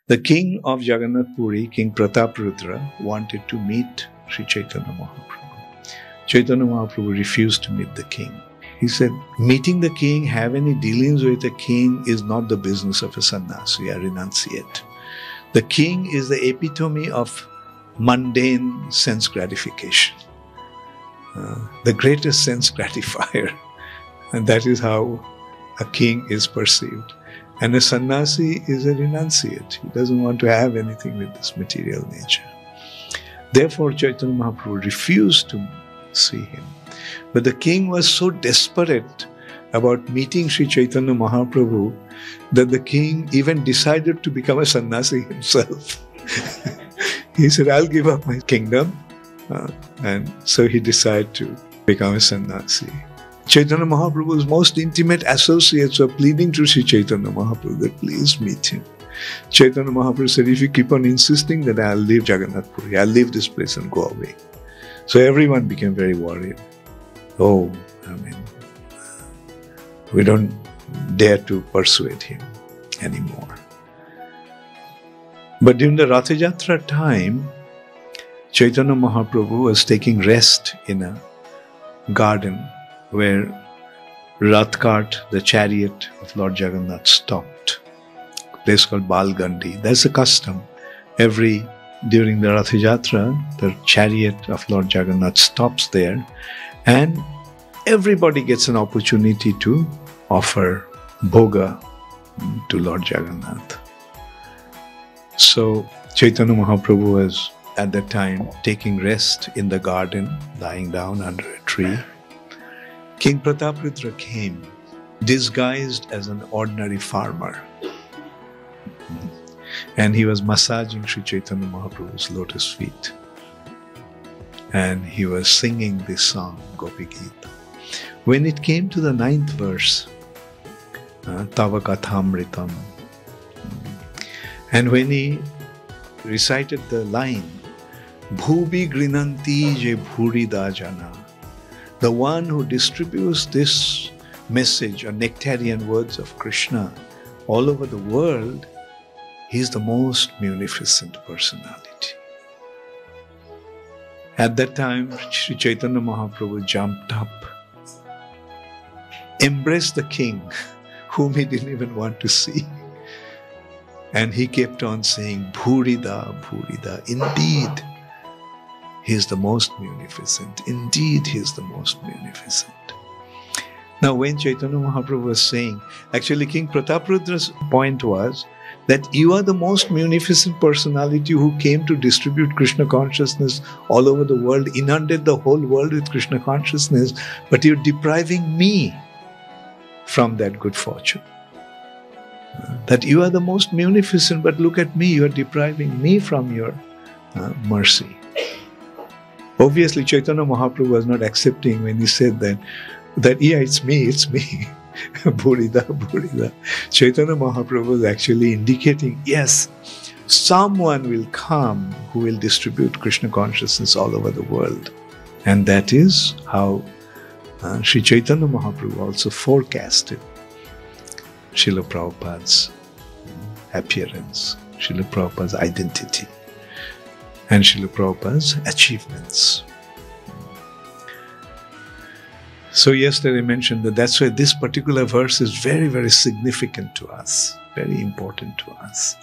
The king of Jagannath Puri, King Prataprudra, wanted to meet Sri Chaitanya Mahaprabhu. Chaitanya Mahaprabhu refused to meet the king. He said, meeting the king, have any dealings with the king is not the business of a sannyasi, a renunciate. The king is the epitome of mundane sense gratification. The greatest sense gratifier. And that is how a king is perceived. And a sannyasi is a renunciate. He doesn't want to have anything with this material nature. Therefore, Chaitanya Mahaprabhu refused to see him. But the king was so desperate about meeting Sri Chaitanya Mahaprabhu that the king even decided to become a sannyasi himself. He said, I'll give up my kingdom. And so he decided to become a sannyasi. Chaitanya Mahaprabhu's most intimate associates were pleading to Sri Chaitanya Mahaprabhu that please meet him. Chaitanya Mahaprabhu said, if you keep on insisting, then I'll leave Jagannath Puri, I'll leave this place and go away. So everyone became very worried. Oh, we don't dare to persuade him anymore. But during the Rath Yatra time, Chaitanya Mahaprabhu was taking rest in a garden where Rath cart, the chariot of Lord Jagannath, stopped. A place called Balgandi. That's a custom. During the Rath Yatra, the chariot of Lord Jagannath stops there, and everybody gets an opportunity to offer bhoga to Lord Jagannath. So Chaitanya Mahaprabhu was at that time taking rest in the garden, lying down under a tree. King Prataprudra came, disguised as an ordinary farmer. And he was massaging Sri Chaitanya Mahaprabhu's lotus feet. And he was singing this song, Gopi Gita. When it came to the 9th verse, Tava Kathamritam, and when he recited the line, Bhubi Grinanti Je Bhurida Jana, the one who distributes this message or nectarian words of Krishna all over the world, he is the most munificent personality. At that time, Sri Chaitanya Mahaprabhu jumped up, embraced the king, whom he didn't even want to see. And he kept on saying, Bhurida, Bhurida, indeed, he is the most munificent. Indeed, he is the most munificent. Now, when Chaitanya Mahaprabhu was saying, actually King Pratapradra's point was that you are the most munificent personality who came to distribute Krishna consciousness all over the world, inundate the whole world with Krishna consciousness, but you're depriving me from that good fortune. That you are the most munificent, but look at me, you are depriving me from your mercy. Obviously, Chaitanya Mahaprabhu was not accepting when he said that yeah, it's me. Bhurida, Bhurida. Chaitanya Mahaprabhu was actually indicating, yes, someone will come who will distribute Krishna consciousness all over the world. And that is how Sri Chaitanya Mahaprabhu also forecasted Srila Prabhupada's appearance, Srila Prabhupada's identity, and Srila Prabhupada's achievements. So yesterday I mentioned that that's why this particular verse is very, very significant to us, very important to us.